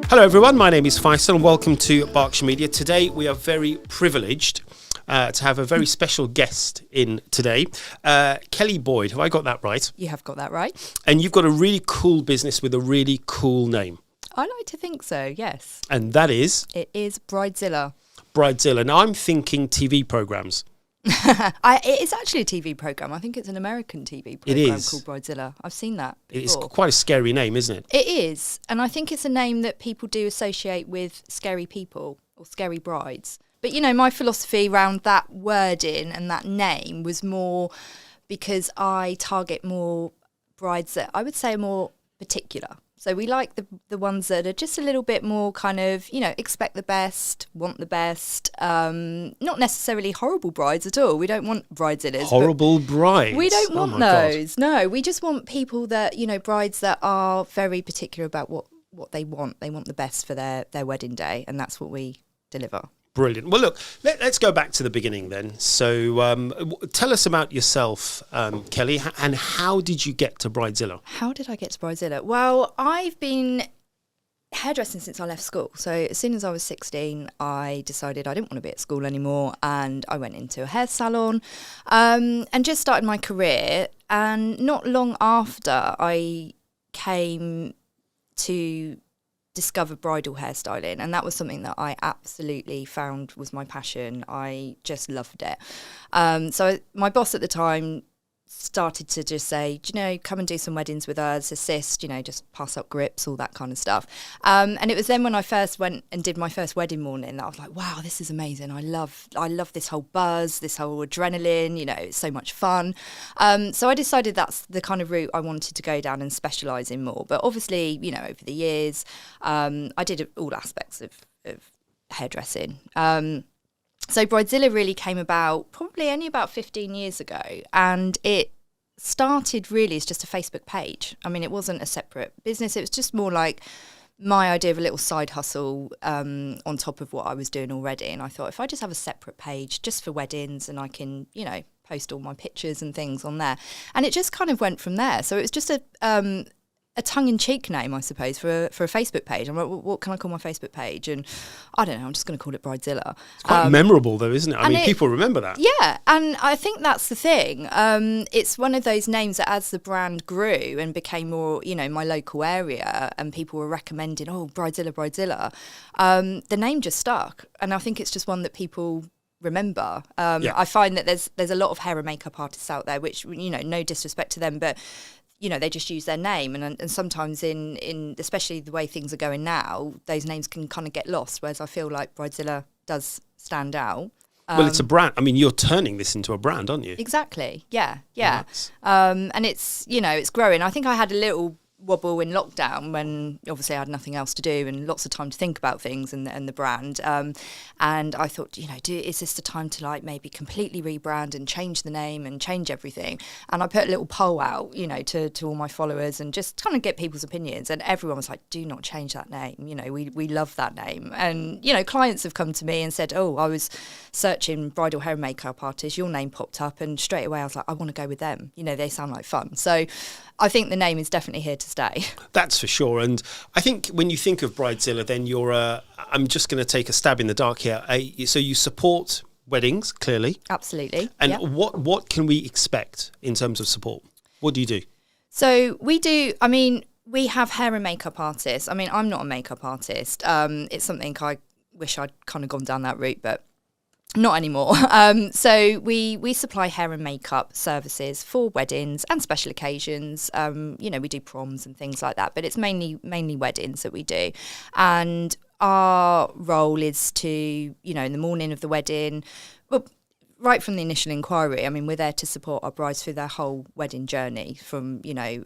Hello everyone, my name is Faisal and welcome to Berkshire Media. Today we are very privileged to have a very special guest in today. Kellie Boyd, have I got that right? You have got that right. And you've got a really cool business with a really cool name. I like to think so, yes. And that is? It is Bridezilla. Bridezilla. Now I'm thinking TV programmes. It is actually a TV programme. I think it's an American TV programme called Bridezilla. I've seen that before. It's quite a scary name, isn't it? It is. And I think it's a name that people do associate with scary people or scary brides. But, you know, my philosophy around that wording and that name was more because I target more brides that I would say are more particular. So we like the ones that are just a little bit more kind of, you know, expect the best, want the best, not necessarily horrible brides at all. We don't want bridezillas. Horrible brides? We don't want those. God. No, we just want people that, you know, brides that are very particular about what they want. They want the best for their wedding day, and that's what we deliver. Brilliant. Well, look, let's go back to the beginning then. So tell us about yourself, Kellie, and how did you get to Bridezilla? How did I get to Bridezilla? Well, I've been hairdressing since I left school. So as soon as I was 16, I decided I didn't want to be at school anymore, and I went into a hair salon and just started my career. And not long after, I came to discover bridal hairstyling, and that was something that I absolutely found was my passion. I just loved it. So my boss at the time started to just say, do you know, come and do some weddings with us, assist, you know, just pass up grips, all that kind of stuff. And it was then when I first went and did my first wedding morning that I was like, wow, this is amazing. I love this whole buzz, this whole adrenaline, you know, it's so much fun. So I decided that's the kind of route I wanted to go down and specialise in more. But obviously, you know, over the years, I did all aspects of hairdressing. So Bridezilla really came about probably only about 15 years ago, and it started really as just a Facebook page. I mean, it wasn't a separate business. It was just more like my idea of a little side hustle on top of what I was doing already. And I thought, if I just have a separate page just for weddings, and I can, you know, post all my pictures and things on there. And it just kind of went from there. So it was just a tongue-in-cheek name, I suppose, for a Facebook page. I'm like, well, what can I call my Facebook page? And I don't know, I'm just going to call it Bridezilla. It's quite memorable, though, isn't it? I mean, people remember that. Yeah, and I think that's the thing. It's one of those names that as the brand grew and became more, you know, my local area, and people were recommending, oh, Bridezilla, Bridezilla, the name just stuck. And I think it's just one that people remember. I find that there's a lot of hair and makeup artists out there, which, you know, no disrespect to them, but you know, they just use their name, and sometimes in especially the way things are going now, those names can kind of get lost, whereas I feel like Bridezilla does stand out. Well, it's a brand. I mean, you're turning this into a brand, aren't you? Exactly. Yeah. And it's, you know, it's growing. I think I had a little wobble in lockdown when obviously I had nothing else to do and lots of time to think about things and the brand, and I thought, you know, is this the time to like maybe completely rebrand and change the name and change everything? And I put a little poll out, you know, to all my followers and just kind of get people's opinions, and everyone was like, do not change that name, you know, we love that name. And you know, clients have come to me and said, oh, I was searching bridal hair and makeup artists, your name popped up, and straight away I was like, I want to go with them, you know, they sound like fun. So I think the name is definitely here to stay. That's for sure. And I think when you think of Bridezilla, then you're I'm just going to take a stab in the dark here. So you support weddings, clearly. Absolutely. And what can we expect in terms of support? What do you do? So we do, I mean, we have hair and makeup artists. I mean, I'm not a makeup artist. It's something I wish I'd kind of gone down that route, but not anymore. So we supply hair and makeup services for weddings and special occasions. You know, we do proms and things like that, but it's mainly weddings that we do. And our role is to, you know, in the morning of the wedding, well, right from the initial inquiry, I mean, we're there to support our brides through their whole wedding journey, from, you know,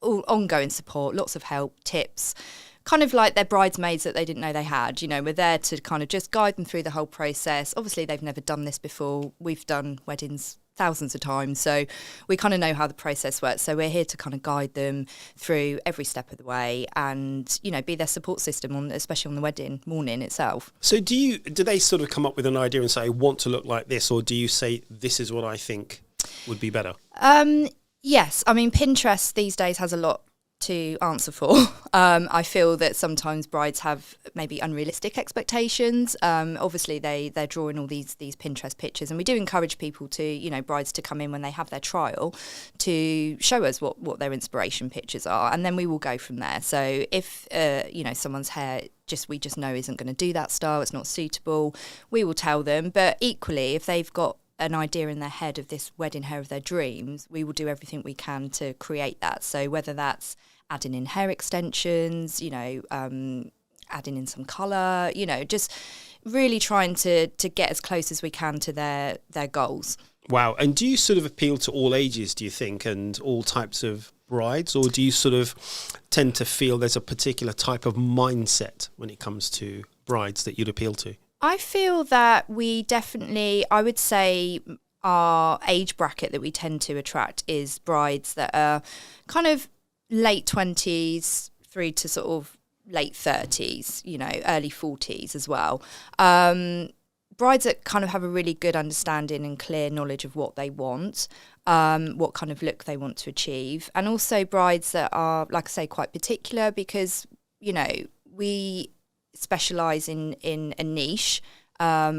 all ongoing support, lots of help, tips, kind of like their bridesmaids that they didn't know they had. You know, we're there to kind of just guide them through the whole process. Obviously, they've never done this before. We've done weddings thousands of times, so we kind of know how the process works. So we're here to kind of guide them through every step of the way, and, you know, be their support system, especially on the wedding morning itself. So do they sort of come up with an idea and say, I want to look like this, or do you say, this is what I think would be better? Yes. I mean, Pinterest these days has a lot to answer for. I feel that sometimes brides have maybe unrealistic expectations. Obviously, they're drawing all these Pinterest pictures, and we do encourage people to, you know, brides to come in when they have their trial to show us what their inspiration pictures are, and then we will go from there. So if you know, someone's hair we just know isn't going to do that style, it's not suitable, we will tell them. But equally, if they've got an idea in their head of this wedding hair of their dreams, we will do everything we can to create that. So whether that's adding in hair extensions, you know, adding in some colour, you know, just really trying to get as close as we can to their goals. Wow. And do you sort of appeal to all ages, do you think, and all types of brides, or do you sort of tend to feel there's a particular type of mindset when it comes to brides that you'd appeal to? I feel that we definitely, I would say our age bracket that we tend to attract is brides that are kind of late 20s through to sort of late 30s, you know, early 40s as well. Brides that kind of have a really good understanding and clear knowledge of what they want, what kind of look they want to achieve. And also brides that are, like I say, quite particular because, you know, we specialise in a niche,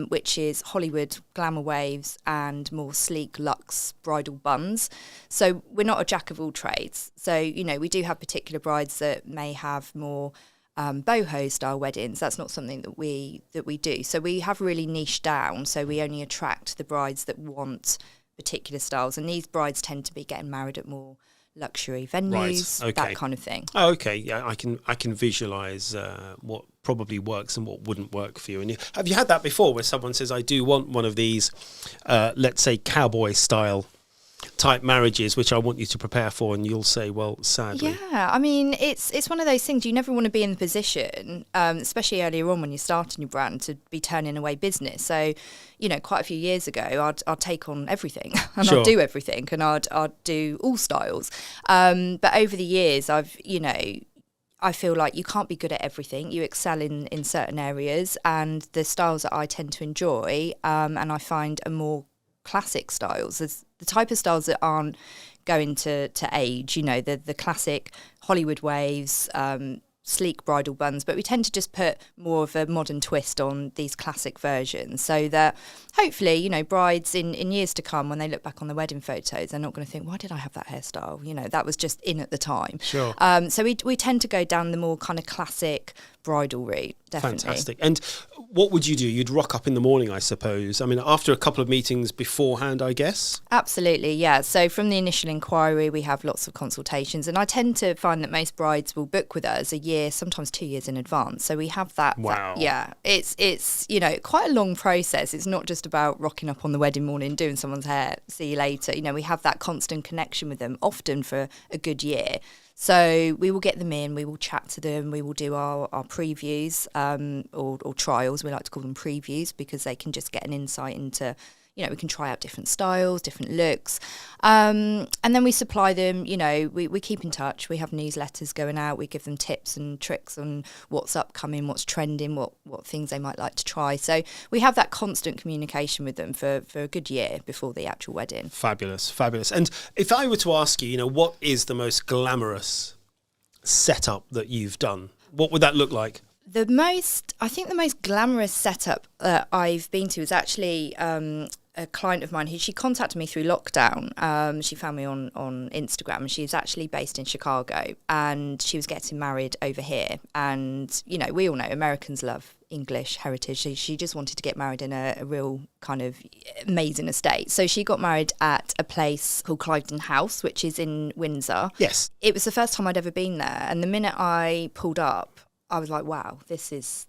which is Hollywood glamour waves and more sleek luxe bridal buns. So we're not a jack of all trades. So, you know, we do have particular brides that may have more boho style weddings. That's not something that we do. So we have really niched down. So we only attract the brides that want particular styles. And these brides tend to be getting married at more luxury venues, right. Okay. That kind of thing. Oh, okay. Yeah, I can visualize what probably works and what wouldn't work for you. And have you had that before, where someone says, "I do want one of these, let's say, cowboy style type marriages, which I want you to prepare for," and you'll say, "Well, sadly." Yeah, I mean, it's one of those things. You never want to be in the position, especially earlier on when you're starting your brand, to be turning away business. So, you know, quite a few years ago, I'd take on everything and Sure. I'd do everything and I'd do all styles. But over the years, I feel like you can't be good at everything. You excel in certain areas, and the styles that I tend to enjoy, and I find are more classic styles. There's the type of styles that aren't going to age, you know, the classic Hollywood waves, sleek bridal buns, but we tend to just put more of a modern twist on these classic versions, so that hopefully, you know, brides in years to come, when they look back on the wedding photos, they're not going to think, why did I have that hairstyle? You know, that was just in at the time. Sure. So we tend to go down the more kind of classic bridal route, definitely. Fantastic. And what would you do? You'd rock up in the morning, I suppose. I mean, after a couple of meetings beforehand, I guess? Absolutely, yeah. So from the initial inquiry, we have lots of consultations, and I tend to find that most brides will book with us a year, sometimes 2 years in advance. So we have that. Wow. Yeah, it's you know, quite a long process. It's not just about rocking up on the wedding morning, doing someone's hair, see you later. You know, we have that constant connection with them, often for a good year. So we will get them in, we will chat to them, we will do our previews or trials. We like to call them previews because they can just get an insight into, you know, we can try out different styles, different looks. And then we supply them, you know, we keep in touch. We have newsletters going out. We give them tips and tricks on what's upcoming, what's trending, what things they might like to try. So we have that constant communication with them for a good year before the actual wedding. Fabulous, fabulous. And if I were to ask you, you know, what is the most glamorous setup that you've done? What would that look like? I think the most glamorous setup that I've been to is actually a client of mine she contacted me through lockdown. She found me on Instagram, and she's actually based in Chicago, and she was getting married over here. And, you know, we all know Americans love English heritage. So she just wanted to get married in a real kind of amazing estate. So she got married at a place called Cliveden House, which is in Windsor. Yes. It was the first time I'd ever been there. And the minute I pulled up, I was like, wow, this is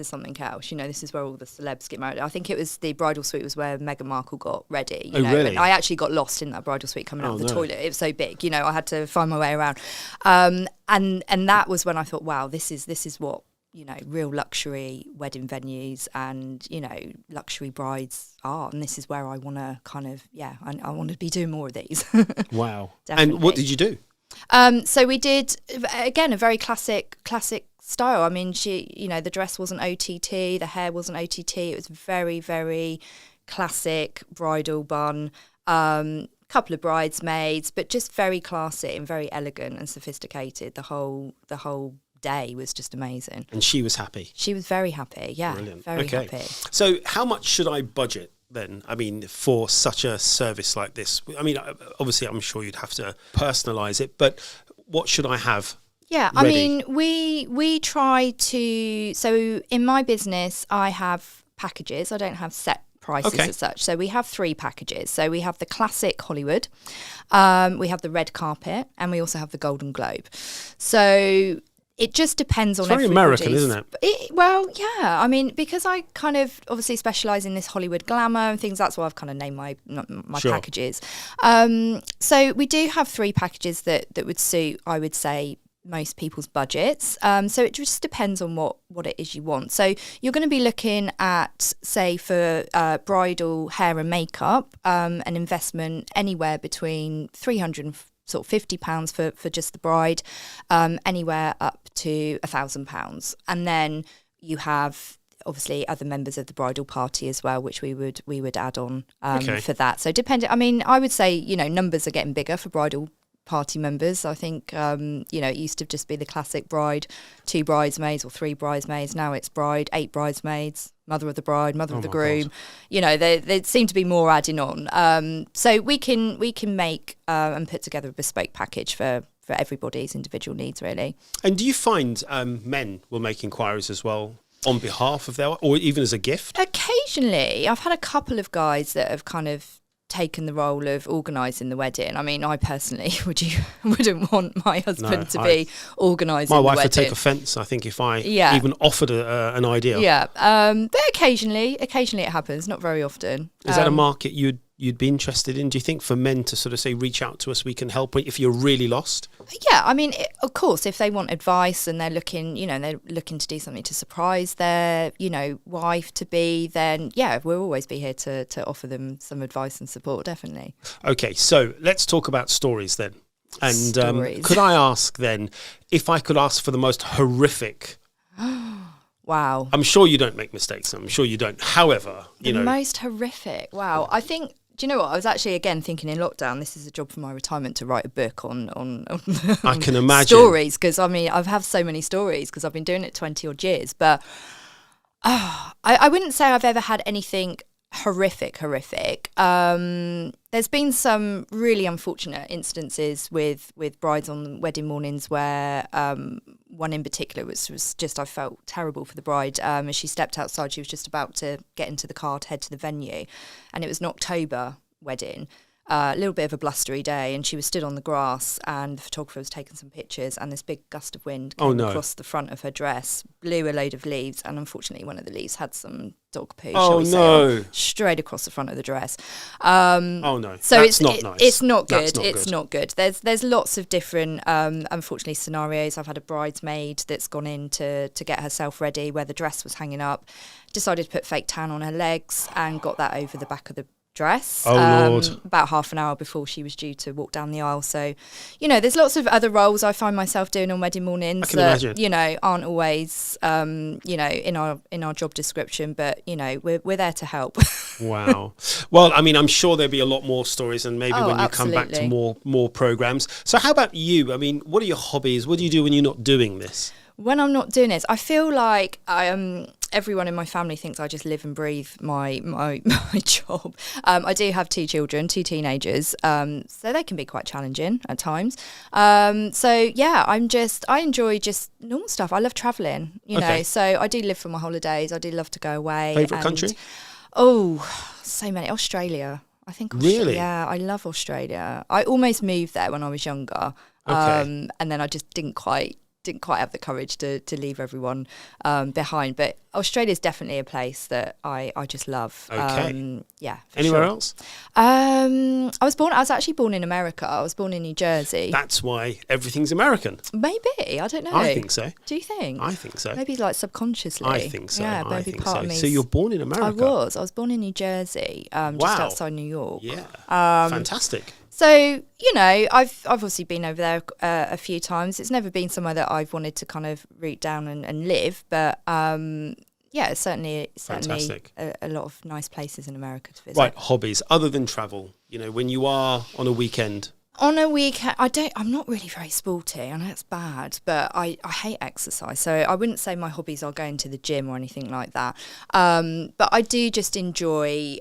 something else. You know, this is where all the celebs get married. I think it was the bridal suite was where Meghan Markle got ready. You know? Really? And I actually got lost in that bridal suite coming out of the toilet. It was so big, you know, I had to find my way around. And that was when I thought, wow, this is what, you know, real luxury wedding venues and, you know, luxury brides are. And this is where I want to kind of, I want to be doing more of these. Wow. Definitely. And what did you do? So we did, again, a very classic style. I mean, she, you know, the dress wasn't OTT, the hair wasn't OTT. It was very, very classic bridal bun, couple of bridesmaids, but just very classy and very elegant and sophisticated. The whole day was just amazing. And she was happy? She was very happy, yeah. Brilliant. Very happy. So how much should I budget then? I mean, for such a service like this? I mean, obviously, I'm sure you'd have to personalise it, but what should I have? Yeah, ready? I mean, we try to... So in my business, I have packages. I don't have set prices as such. So we have 3 packages. So we have the classic Hollywood, we have the red carpet, and we also have the Golden Globe. So it just depends on It's very American, isn't it? Well, yeah. I mean, because I kind of obviously specialise in this Hollywood glamour and things, that's why I've kind of named my Sure. packages. So we do have 3 packages that would suit, I would say, most people's budgets. So it just depends on what it is you want. So you're going to be looking at, say, for bridal hair and makeup, an investment anywhere between £350 for just the bride, anywhere up to £1,000. And then you have obviously other members of the bridal party as well, which we would add on for that. So depending, I mean, I would say, numbers are getting bigger for bridal party members. I think, it used to just be the classic bride, 2 bridesmaids or 3 bridesmaids. Now it's bride, 8 bridesmaids, mother of the bride, mother of the groom. God. There seem to be more adding on. So we can make and put together a bespoke package for everybody's individual needs, really. And do you find men will make inquiries as well on behalf of or even as a gift? Occasionally. I've had a couple of guys that have kind of taken the role of organising the wedding. I mean, I personally wouldn't want my husband to be organising the wedding. My wife would take offence, I think, if I even offered an idea. Yeah, but occasionally it happens, not very often. Is that a market you'd be interested in, do you think, for men to sort of say, reach out to us, we can help if you're really lost? Yeah, I mean, of course, if they want advice and they're looking to do something to surprise their, wife to be, then yeah, we'll always be here to offer them some advice and support, definitely. Okay, so let's talk about stories then. And could I ask then, if I could ask for the most horrific... Wow. I'm sure you don't make mistakes. I'm sure you don't. However, the most horrific. Wow. I think, do you know what? I was actually, again, thinking in lockdown, this is a job for my retirement to write a book on I can imagine. Stories. Because, I mean, I've had so many stories because I've been doing it 20 odd years. But I wouldn't say I've ever had anything horrific. There's been some really unfortunate instances with brides on wedding mornings where one in particular was just, I felt terrible for the bride. As she stepped outside, she was just about to get into the car to head to the venue, and it was an October wedding. A little bit of a blustery day, and she was stood on the grass, and the photographer was taking some pictures, and this big gust of wind came across the front of her dress, blew a load of leaves, and unfortunately one of the leaves had some dog poo, straight across the front of the dress. So it's not nice. It's not good. It's not good. There's lots of different, unfortunately, scenarios. I've had a bridesmaid that's gone in to get herself ready where the dress was hanging up, decided to put fake tan on her legs and got that over the back of the dress about half an hour before she was due to walk down the aisle. So, there's lots of other roles I find myself doing on wedding mornings I can imagine. Aren't always, in our job description, but, we're there to help. Wow. Well, I mean, I'm sure there'll be a lot more stories, and maybe when you come back to more programs. So how about you? I mean, what are your hobbies? What do you do when you're not doing this? When I'm not doing this, I feel like everyone in my family thinks I just live and breathe my job. I do have 2 children, 2 teenagers, so they can be quite challenging at times. So yeah, I enjoy just normal stuff. I love travelling, so I do live for my holidays. I do love to go away. Favourite country? Oh, so many. Australia. I think Australia. Really? Yeah, I love Australia. I almost moved there when I was younger, and then I just didn't quite have the courage to leave everyone behind. But Australia is definitely a place that I just love. Okay. Yeah. Anywhere else? I was actually born in America. I was born in New Jersey. That's why everything's American. Maybe. I don't know. I think so. Do you think? I think so. Maybe like subconsciously. I think so. Yeah, maybe part of me. So you're born in America? I was born in New Jersey, just outside New York. Yeah. Fantastic. So, I've obviously been over there a few times. It's never been somewhere that I've wanted to kind of root down and live. But, yeah, certainly Fantastic. a lot of nice places in America to visit. Right, hobbies other than travel. You know, when you are on a weekend. On a weekend, I'm not really very sporty. I know it's bad, but I hate exercise. So I wouldn't say my hobbies are going to the gym or anything like that. But I do just enjoy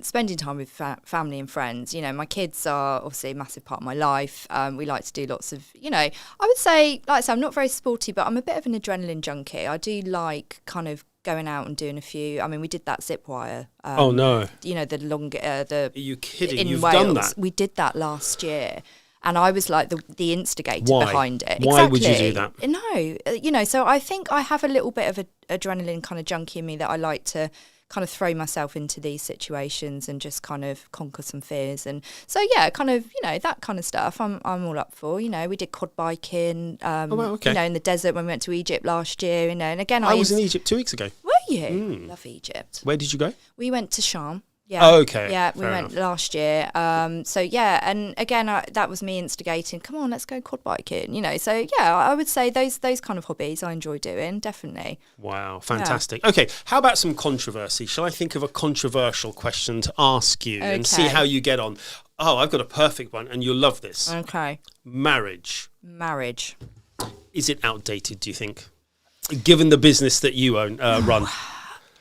spending time with family and friends. You know, my kids are obviously a massive part of my life. We like to do lots of, you know, I would say, like I said, I'm not very sporty, but I'm a bit of an adrenaline junkie. I do like kind of going out and doing a few. I mean, we did that zip wire. Oh no! You know, the longer Are you kidding? in You've Wales. done that. We did that last year, and I was like the instigator Why? behind it. Why would you do that? No, you know. So I think I have a little bit of a adrenaline kind of junkie in me that I like to kind of throw myself into these situations and just kind of conquer some fears. And so, yeah, kind of, you know, that kind of stuff I'm all up for. You know, we did quad biking, Oh, wow, okay. you know, in the desert when we went to Egypt last year, you know, and again, I was in Egypt 2 weeks ago. Were you? Love Egypt. Where did you go? We went to Sharm. Yeah. Oh, okay. Yeah, we Fair went enough. last year. So yeah, and again, that was me instigating. Come on, let's go quad biking. You know, so yeah, I would say those kind of hobbies I enjoy doing, definitely. Wow, fantastic. Okay, how about some controversy? Shall I think of a controversial question to ask you and see Okay. how you get on? Oh, I've got a perfect one, and you'll love this. Okay. Marriage. Is it outdated, do you think? Given the business that you run?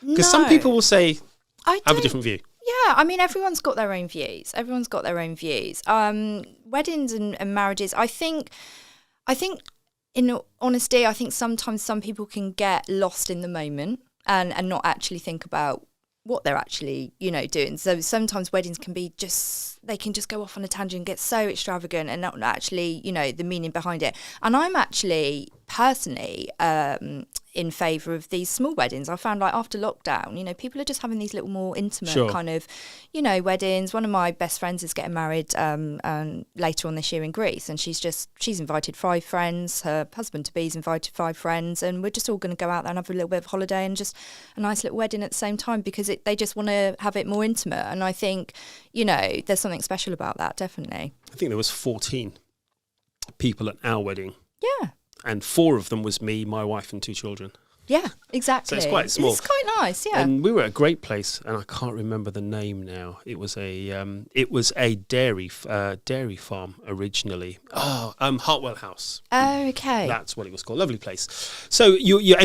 Because some No. people will say, I have a don't- different view. Yeah, I mean, everyone's got their own views. Weddings and marriages, I think, in honesty, I think sometimes some people can get lost in the moment and not actually think about what they're actually, you know, doing. So sometimes weddings can be they can just go off on a tangent, get so extravagant and not actually, you know, the meaning behind it. And I'm actually personally in favour of these small weddings. I found like after lockdown, you know, people are just having these little more intimate Sure. kind of, you know, weddings. One of my best friends is getting married later on this year in Greece, and she's invited 5 friends. Her husband-to-be's invited 5 friends, and we're just all going to go out there and have a little bit of holiday and just a nice little wedding at the same time because they just want to have it more intimate. And I think, you know, there's something special about that, definitely. I think there was 14 people at our wedding, Yeah. and 4 of them was me, my wife, and 2 children. Yeah, exactly. So it's quite small. It's quite nice, yeah. And we were at a great place, and I can't remember the name now. It was a dairy farm originally. Hartwell House. Oh, okay. That's what it was called. Lovely place. So you're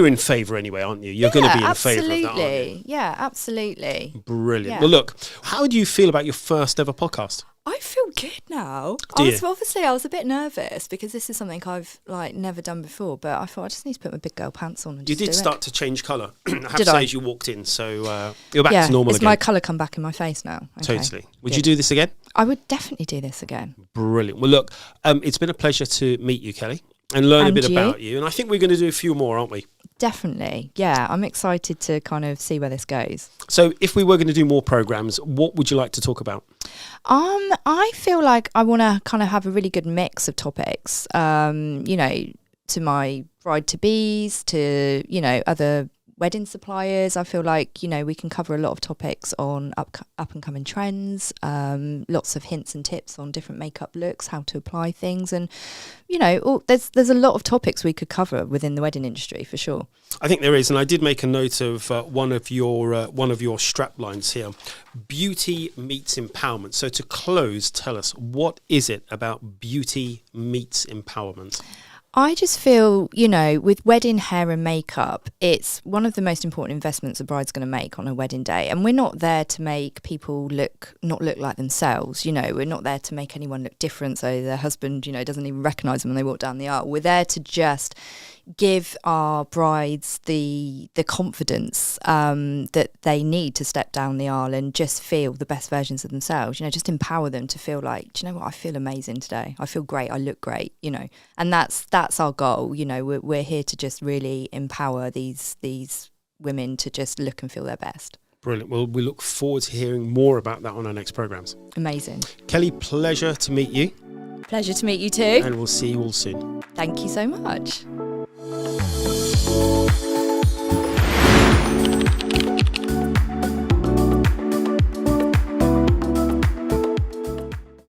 in favour anyway, aren't you? You're going to be in favour of that, aren't you? Absolutely. Yeah, absolutely. Brilliant. Yeah. Well, look, how do you feel about your first ever podcast? I feel good now. Do you? I was a bit nervous because this is something I've like never done before, but I thought I just need to put my big girl pants on and You just did do start it. to change colour. I have Did to say I? as you walked in, so you're back Yeah, to normal it's again. my colour come back in my face now. Okay, Totally. Would good. you do this again? I would definitely do this again. Brilliant. Well, look, it's been a pleasure to meet you, Kellie, and learn a And bit you. about you. And I think we're going to do a few more, aren't we? Definitely. Yeah, I'm excited to kind of see where this goes. So if we were going to do more programmes, what would you like to talk about? I feel like I want to kind of have a really good mix of topics, you know, to my bride-to-bees, to, you know, other wedding suppliers. I feel like, you know, we can cover a lot of topics on up and coming trends, lots of hints and tips on different makeup looks, how to apply things. And, you know, there's a lot of topics we could cover within the wedding industry for sure. I think there is, and I did make a note of one of your strap lines here. Beauty meets empowerment. So to close, tell us, what is it about beauty meets empowerment? I just feel, you know, with wedding hair and makeup, it's one of the most important investments a bride's going to make on a wedding day. And we're not there to make people not look like themselves. You know, we're not there to make anyone look different so their husband, you know, doesn't even recognise them when they walk down the aisle. We're there to just give our brides the confidence that they need to step down the aisle and just feel the best versions of themselves. You know, just empower them to feel like, do you know what, I feel amazing today. I feel great. I look great. You know, and that's our goal. You know, we're here to just really empower these women to just look and feel their best. Brilliant. Well, we look forward to hearing more about that on our next programmes. Amazing. Kellie, pleasure to meet you. Pleasure to meet you too. And we'll see you all soon. Thank you so much.